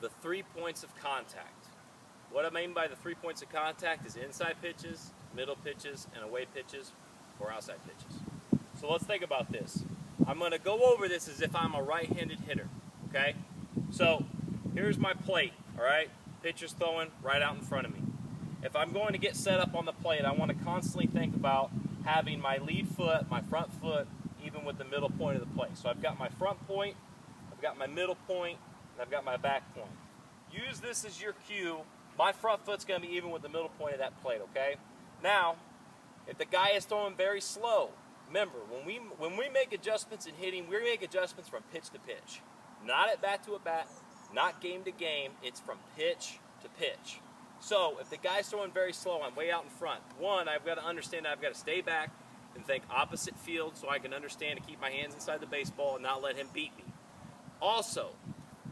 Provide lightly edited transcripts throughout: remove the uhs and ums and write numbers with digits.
the 3 points of contact. What I mean by the 3 points of contact is inside pitches, middle pitches, and away pitches, or outside pitches. So let's think about this. I'm going to go over this as if I'm a right-handed hitter, okay? So here's my plate, all right? Pitcher's throwing right out in front of me. If I'm going to get set up on the plate, I want to constantly think about having my lead foot, my front foot, even with the middle point of the plate. So I've got my front point, I've got my middle point, and I've got my back point. Use this as your cue. My front foot's going to be even with the middle point of that plate, okay? Now, if the guy is throwing very slow, remember, when we make adjustments in hitting, we make adjustments from pitch to pitch. Not at bat to at bat, not game to game, it's from pitch to pitch. So, if the guy's throwing very slow, I'm way out in front. One, I've got to understand I've got to stay back and think opposite field so I can understand to keep my hands inside the baseball and not let him beat me. Also,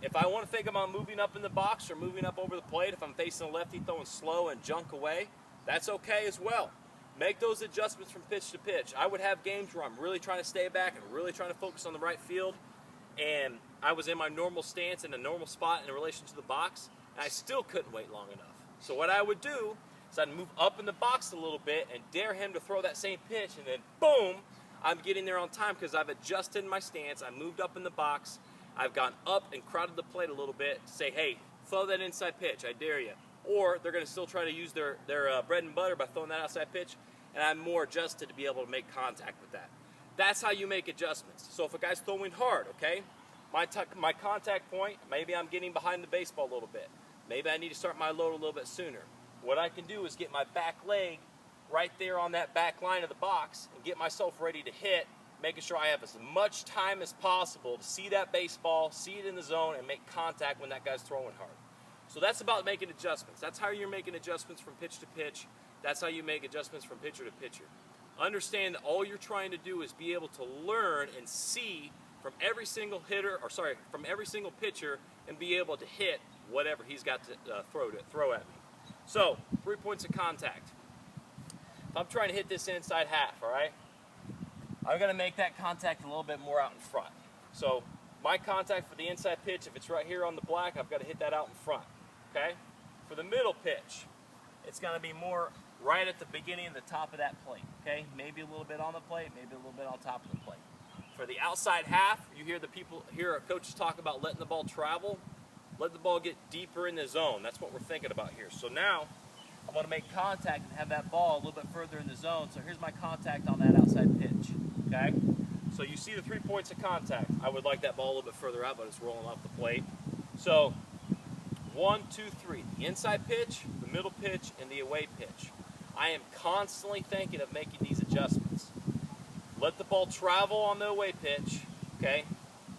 if I want to think about moving up in the box or moving up over the plate, if I'm facing a lefty throwing slow and junk away, that's okay as well. Make those adjustments from pitch to pitch. I would have games where I'm really trying to stay back and really trying to focus on the right field, and I was in my normal stance in a normal spot in relation to the box, and I still couldn't wait long enough. So what I would do is I'd move up in the box a little bit and dare him to throw that same pitch, and then boom, I'm getting there on time because I've adjusted my stance, I moved up in the box, I've gone up and crowded the plate a little bit to say, hey, throw that inside pitch, I dare you. Or they're going to still try to use their bread and butter by throwing that outside pitch, and I'm more adjusted to be able to make contact with that. That's how you make adjustments. So if a guy's throwing hard, okay, my contact point, maybe I'm getting behind the baseball a little bit. Maybe I need to start my load a little bit sooner. What I can do is get my back leg right there on that back line of the box and get myself ready to hit, making sure I have as much time as possible to see that baseball, see it in the zone, and make contact when that guy's throwing hard. So that's about making adjustments. That's how you're making adjustments from pitch to pitch. That's how you make adjustments from pitcher to pitcher. Understand that all you're trying to do is be able to learn and see from every single from every single pitcher and be able to hit whatever he's got to throw at me. So, 3 points of contact. If I'm trying to hit this inside half, all right, I'm going to make that contact a little bit more out in front. So, my contact for the inside pitch, if it's right here on the black, I've got to hit that out in front, okay? For the middle pitch, it's going to be more right at the beginning of the top of that plate, okay? Maybe a little bit on the plate, maybe a little bit on top of the plate. For the outside half, you hear our coaches talk about letting the ball travel. Let the ball get deeper in the zone. That's what we're thinking about here. So now, I want to make contact and have that ball a little bit further in the zone. So here's my contact on that outside pitch, okay? So you see the 3 points of contact. I would like that ball a little bit further out, but it's rolling off the plate. So, 1, 2, 3. The inside pitch, the middle pitch, and the away pitch. I am constantly thinking of making these adjustments. Let the ball travel on the away pitch, okay?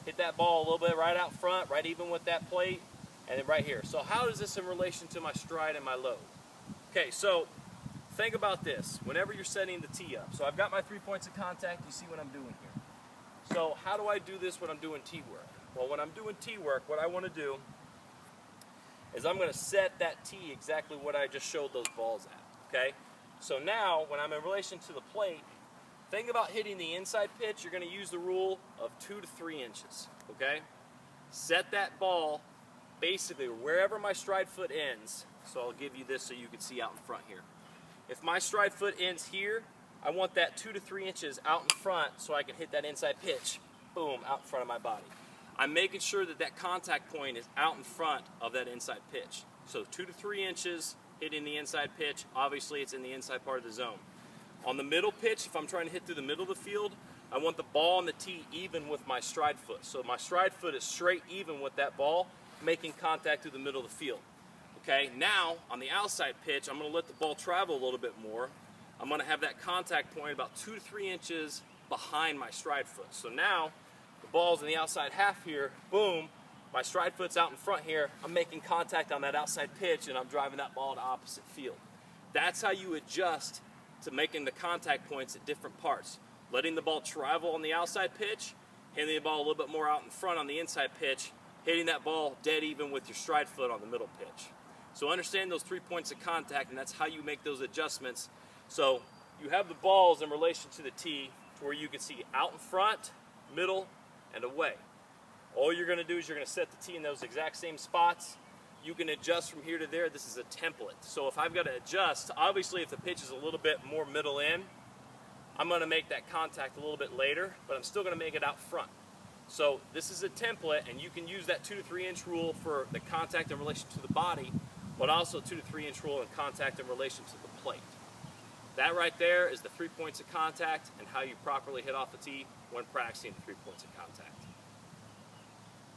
Hit that ball a little bit right out front, right even with that plate, and then right here. So how is this in relation to my stride and my load? Okay, so think about this. Whenever you're setting the tee up, so I've got my 3 points of contact. You see what I'm doing here. So how do I do this when I'm doing tee work? Well, when I'm doing tee work, what I want to do is I'm going to set that tee exactly what I just showed those balls at, okay? So now, when I'm in relation to the plate, think about hitting the inside pitch. You're going to use the rule of 2 to 3 inches, okay? Set that ball basically wherever my stride foot ends. So I'll give you this so you can see out in front here. If my stride foot ends here, I want that 2 to 3 inches out in front so I can hit that inside pitch, boom, out in front of my body. I'm making sure that that contact point is out in front of that inside pitch. So 2 to 3 inches hitting the inside pitch. Obviously, it's in the inside part of the zone. On the middle pitch, if I'm trying to hit through the middle of the field, I want the ball on the tee even with my stride foot. So my stride foot is straight even with that ball, making contact through the middle of the field. Okay, now on the outside pitch, I'm going to let the ball travel a little bit more. I'm going to have that contact point about 2 to 3 inches behind my stride foot. So now the ball's in the outside half here, boom, my stride foot's out in front here, I'm making contact on that outside pitch and I'm driving that ball to opposite field. That's how you adjust to making the contact points at different parts. Letting the ball travel on the outside pitch, hitting the ball a little bit more out in front on the inside pitch, hitting that ball dead even with your stride foot on the middle pitch. So understand those 3 points of contact, and that's how you make those adjustments. So you have the balls in relation to the tee where you can see out in front, middle, and away. All you're going to do is you're going to set the tee in those exact same spots. You can adjust from here to there. This is a template. So if I've got to adjust, obviously if the pitch is a little bit more middle in, I'm going to make that contact a little bit later, but I'm still going to make it out front. So this is a template, and you can use that 2 to 3 inch rule for the contact in relation to the body, but also 2 to 3 inch rule in contact in relation to the plate. That right there is the 3 points of contact and how you properly hit off the tee when practicing the 3 points of contact.